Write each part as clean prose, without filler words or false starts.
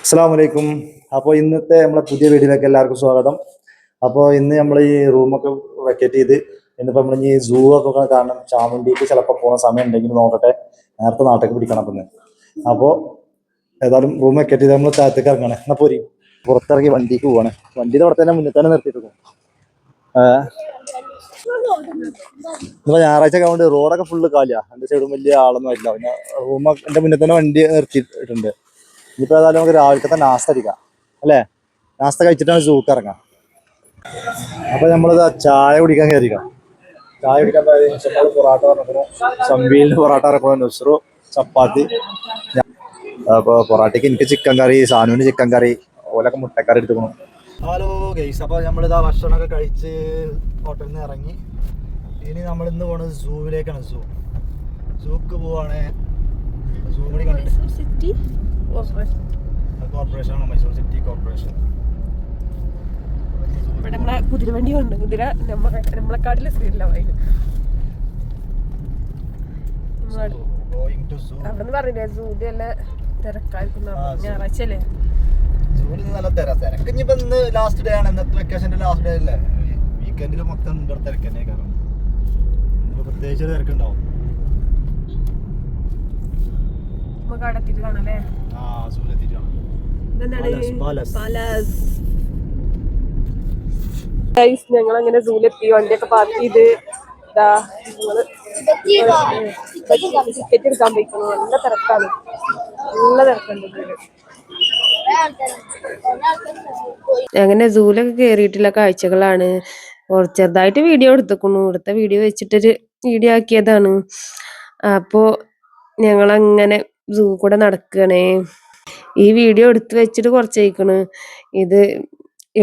അസ്സലാമലൈക്കും. അപ്പോൾ ഇന്നത്തെ നമ്മളെ പുതിയ വീഡിയോയിലേക്ക് എല്ലാവർക്കും സ്വാഗതം. അപ്പോൾ ഇന്ന് നമ്മൾ ഈ റൂമൊക്കെ വെക്കേറ്റ് ചെയ്ത് ഇന്നിപ്പോൾ നമ്മൾ ഈ സൂ ഒക്കെ കാണണം. ചാമുണ്ടിക്ക് ചിലപ്പോൾ പോകുന്ന സമയം ഉണ്ടെങ്കിൽ നോക്കട്ടെ, നേരത്തെ നാട്ടിലേക്ക് പിടിക്കണം. അപ്പം അപ്പോൾ ഏതായാലും റൂം വെക്കേറ്റ് ചെയ്ത് നമ്മൾ താഴത്തേക്ക് ഇറങ്ങണം. എന്നാൽ പോരി പുറത്തിറങ്ങി വണ്ടിക്ക് പോവാണ്. വണ്ടി അവിടെ തന്നെ മുന്നിൽ തന്നെ നിർത്തിയിട്ട് പോകും. ഇന്നിപ്പോൾ ഞായറാഴ്ച ആയതുകൊണ്ട് റോഡൊക്കെ ഫുള്ള് കാലിയാണ്. എൻ്റെ സൈഡും വലിയ ആളൊന്നും ഇല്ല. പിന്നെ റൂമ എൻ്റെ മുന്നിൽ തന്നെ വണ്ടി നിർത്തിയിട്ടുണ്ട്. ഇനിയിപ്പോൾ ഏതായാലും നമുക്ക് രാവിലത്തെ നാസ്ത അടിക്കാം അല്ലേ? നാസ്ത കഴിച്ചിട്ടാണ് സൂക്ക് ഇറങ്ങാം. അപ്പോൾ നമ്മളിത് ചായ കുടിക്കാൻ കയറിക്കാം. ചായ കുടിക്കാൻ പൊറാട്ട പറഞ്ഞപ്പോൾ സംബീലിന് പൊറാട്ട ഇറക്കണം, നുസ്രു ചപ്പാത്തി. അപ്പോൾ പൊറാട്ടയ്ക്ക് എനിക്ക് ചിക്കൻ കറി, സാനുവിന് ചിക്കൻ കറി, ഓലൊക്കെ മുട്ടക്കറി എടുത്തുക്കണം. ഹലോ ഗൈസ്, അപ്പോൾ നമ്മളിതാ ഭക്ഷണമൊക്കെ കഴിച്ച് ഹോട്ടലിൽ നിന്ന് ഇറങ്ങി. ഇനി നമ്മളിന്ന് പോകുന്നത് സൂവിലേക്കാണ്. സൂക്ക് പോവാണ്. സൂ കൂടി കണ്ടിട്ട് കോർപ്പറേഷനാണ്, മൈസൂർ സിറ്റി കോർപ്പറേഷൻ. നമ്മളെ കുതിരവണ്ടി ഉണ്ട്. കുതിര നമ്മളെക്കാട്ടിലെ സ്പീഡിലാണ് അവിടെ പറഞ്ഞില്ലേ സൂര്യ നല്ല തിരക്കായിരിക്കും. ഞായറാഴ്ച അല്ലേ സൂര്യ നല്ല തിരക്ക്. ഇനിയിപ്പോ ഇന്ന് ലാസ്റ്റ് ഡേ ആണ്, ഇന്നത്തെ വെക്കേഷന്റെ ലാസ്റ്റ് ഡേ അല്ലേ? വീക്കെൻഡിൽ മൊത്തം തിരക്ക് തന്നെ. കാരണം ഇന്നിപ്പോ പ്രത്യേകിച്ച് തിരക്കുണ്ടാവും. നമുക്ക് അവിടെ എത്തിയിട്ട് കാണാല്ലേ? ഞങ്ങൾ അങ്ങനെ സൂലെത്തി, വണ്ടിയൊക്കെ പാർക്ക് ചെയ്ത് ടിക്കറ്റ് എടുക്കാൻ പോയിക്കുന്നു. നല്ല തിരക്കാണ്, നല്ല തിരക്കുണ്ട്. അങ്ങനെ സൂലൊക്കെ കേറിയിട്ടുള്ള കാഴ്ചകളാണ്. ചെറുതായിട്ട് വീഡിയോ എടുത്തേക്കുന്നു. ഇവിടുത്തെ വീഡിയോ വെച്ചിട്ടൊരു വീഡിയോ ആക്കിയതാണ്. അപ്പോ ഞങ്ങളങ്ങനെ സൂ കൂടെ നടക്കണേ. ഈ വീഡിയോ എടുത്ത് വെച്ചിട്ട് കുറച്ചേക്കണ്. ഇത്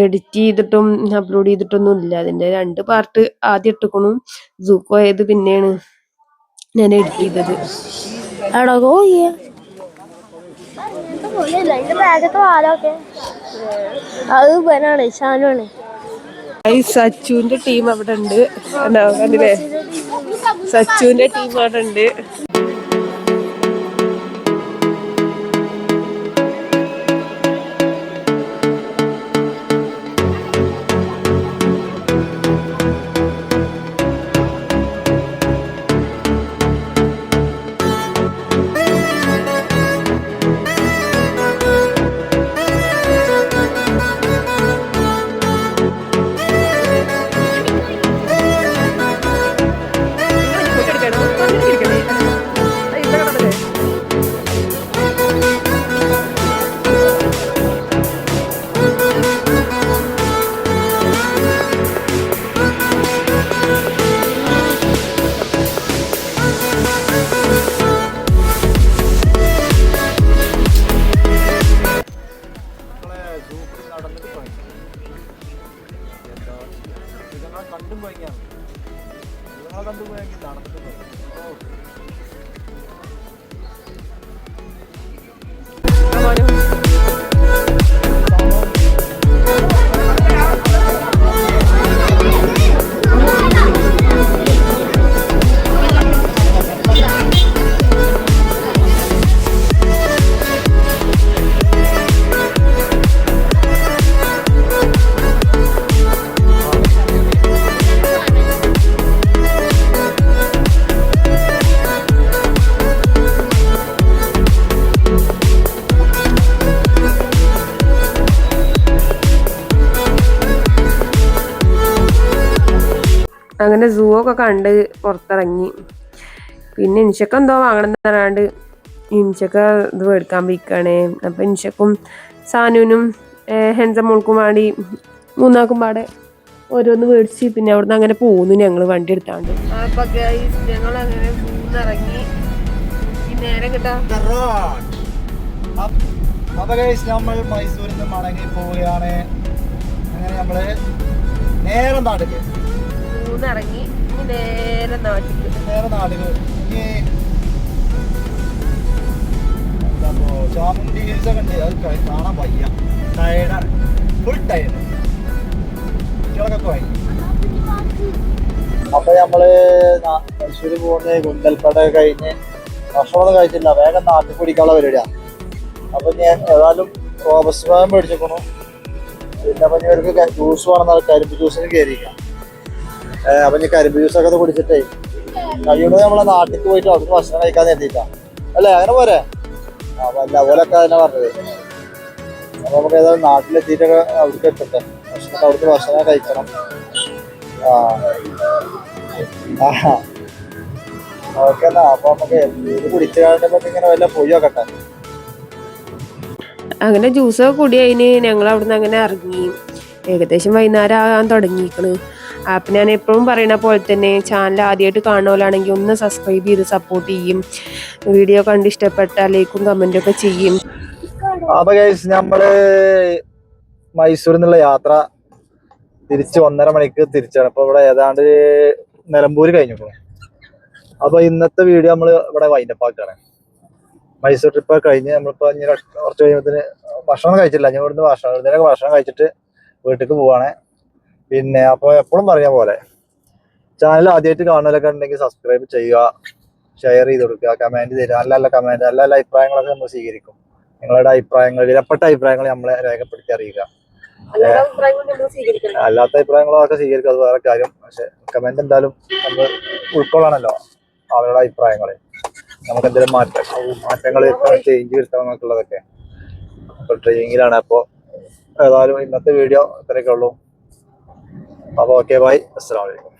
എഡിറ്റ് ചെയ്തിട്ടും അപ്ലോഡ് ചെയ്തിട്ടൊന്നും ഇല്ല. അതിന്റെ 2 പാർട്ട് ആദ്യം ഇട്ടേക്കണു, സൂ പോയത് പിന്നെയാണ് ഞാൻ എഡിറ്റ് ചെയ്തത്. സച്ചുവിന്റെ ടീം അവിടെ ഉണ്ട്, കണ്ടില്ലേ? സച്ചുവിന്റെ ടീം അവിടെ ഉണ്ട്. അങ്ങനെ സൂ ഒക്കെ കണ്ട് പുറത്തിറങ്ങി. പിന്നെ ഇൻഷക്ക എന്തോ വാങ്ങണം എന്ന് പറയാണ്ട് ഇൻഷക്ക ഇത് മേടിക്കാൻ പോയിക്കാണേ. അപ്പം ഇൻഷക്കും സാനുവിനും ഹെൻസമോൾക്കും വേണ്ടി 3 പാടെ ഓരോന്ന് മേടിച്ച് പിന്നെ അവിടുന്ന് അങ്ങനെ പോകുന്നു ഞങ്ങൾ വണ്ടി എടുത്താണ്ട്. അപ്പൊ ഞങ്ങൾ അങ്ങനെ ഇറങ്ങി നേരെ കിട്ടാ. നമ്മൾ മൈസൂരിൽ നിന്ന് മടങ്ങി പോവുകയാണ്. അങ്ങനെ നമ്മള് നേരെ നാട്ടില് ഇറങ്ങി നേരെ നാട്ടില് ചാമുണ്ടി ഹിൽസ് ഒക്കെ ഉണ്ട്. അത് കാണാൻ വയ്യ, ടയർഡാണ്, ഫുൾ ടയർഡ്. കുട്ടികളൊക്കെ പോയി. അപ്പൊ നമ്മള് മൈസൂര് പോകുന്ന ഗുണ്ടൽപേട്ട കഴിഞ്ഞ് ഭക്ഷണമൊന്നും കഴിച്ചില്ല, വേഗം നാട്ടിൽ കുടിക്കാനുള്ള പരിപാടിയാണ്. അപ്പൊ ഞാൻ ഏതായാലും റോബസ്റ്റ് പഴം മേടിച്ചേക്കണു. പിന്നെ അപ്പൊ ഇവർക്ക് ജ്യൂസ് വേണമെന്നാൽ കരിമ്പ് ജ്യൂസിന് കയറിയിരിക്കാം. അപ്പൊ ഇനി കരിമ്പ് ജ്യൂസൊക്കെ ഒന്ന് കുടിച്ചിട്ടേ കഴിയുന്നത് നമ്മളെ നാട്ടിലേക്ക് പോയിട്ട് അവിടുന്ന് ഭക്ഷണം കഴിക്കാൻ എത്തിയിട്ടാ അല്ലേ? അങ്ങനെ പോരെ? വല്ല പോലൊക്കെ തന്നെ പറഞ്ഞത്. അപ്പൊ നമുക്ക് ഏതായാലും നാട്ടിലെത്തിയിട്ടൊക്കെ അവിടേക്ക് എത്തട്ടെ. അവിടുത്തെ ഭക്ഷണം കഴിക്കണം. ഓക്കെ എന്നാ. അപ്പൊ നമുക്ക് ഇത് കുടിച്ചു കഴിഞ്ഞപ്പോ ഇങ്ങനെ വല്ല പോയി നോക്കട്ടെ. അങ്ങനെ ജ്യൂസൊക്കെ കൂടി അതിന് ഞങ്ങൾ അവിടുന്ന് അങ്ങനെ ഇറങ്ങി. ഏകദേശം വൈകുന്നേരം ആകാൻ തുടങ്ങിയിരിക്കണ്. അപ്പം ഞാൻ എപ്പോഴും പറയുന്ന പോലെ തന്നെ ചാനൽ ആദ്യമായിട്ട് കാണുന്നവരാണെങ്കിൽ ഒന്ന് സബ്സ്ക്രൈബ് ചെയ്ത് സപ്പോർട്ട് ചെയ്യും. വീഡിയോ കണ്ട് ഇഷ്ടപ്പെട്ടാൽ ലൈക്കും കമൻറ്റും ഒക്കെ ചെയ്യും. അപ്പൊ ഗൈസ് നമ്മള് മൈസൂരിൽ നിന്നുള്ള യാത്ര തിരിച്ച് 1.5 മണിക്ക് തിരിച്ചാണ്. അപ്പൊ ഇവിടെ ഏതാണ്ട് നിലമ്പൂര് കഴിഞ്ഞു. അപ്പൊ ഇന്നത്തെ വീഡിയോ നമ്മൾ ഇവിടെ വൈൻഡപ്പാക്കാണ്. മൈസൂർ ട്രിപ്പ് കഴിഞ്ഞ് നമ്മളിപ്പോ ഇനി കുറച്ച് കഴിയുമ്പത്തിന് ഭക്ഷണം കഴിച്ചില്ല. ഞാൻ ഇവിടുന്ന് ഭക്ഷണം കഴിച്ചിട്ട് വീട്ടിലേക്ക് പോവാണ്. പിന്നെ അപ്പൊ എപ്പോഴും പറഞ്ഞ പോലെ ചാനൽ ആദ്യമായിട്ട് കാണുന്നവരൊക്കെ ഉണ്ടെങ്കിൽ സബ്സ്ക്രൈബ് ചെയ്യുക, ഷെയർ ചെയ്ത് കൊടുക്കുക, കമന്റ് തരിക. നല്ല നല്ല കമന്റ്, നല്ല നല്ല അഭിപ്രായങ്ങളൊക്കെ നമ്മൾ സ്വീകരിക്കും. നിങ്ങളുടെ അഭിപ്രായങ്ങൾ, വിലപ്പെട്ട അഭിപ്രായങ്ങൾ നമ്മളെ രേഖപ്പെടുത്തി അറിയിക്കുക. അല്ലാത്ത അഭിപ്രായങ്ങളൊക്കെ സ്വീകരിക്കുക, അത് വേറെ കാര്യം. പക്ഷെ കമന്റ് എന്തായാലും നമ്മൾ ഉൾക്കൊള്ളാണല്ലോ ആളുകളുടെ അഭിപ്രായങ്ങള്. നമുക്ക് എന്തെങ്കിലും മാറ്റങ്ങൾ ചേഞ്ച് വരുത്താമെന്നൊക്കെയുള്ളതൊക്കെ. അപ്പൊ ട്രെയിനിങ്ങിലാണ്. അപ്പൊ ഏതായാലും ഇന്നത്തെ വീഡിയോ ഇത്രയൊക്കെ ഉള്ളൂ. അപ്പൊ ഓക്കെ, ബൈ, അസ്സലാമു അലൈക്കും.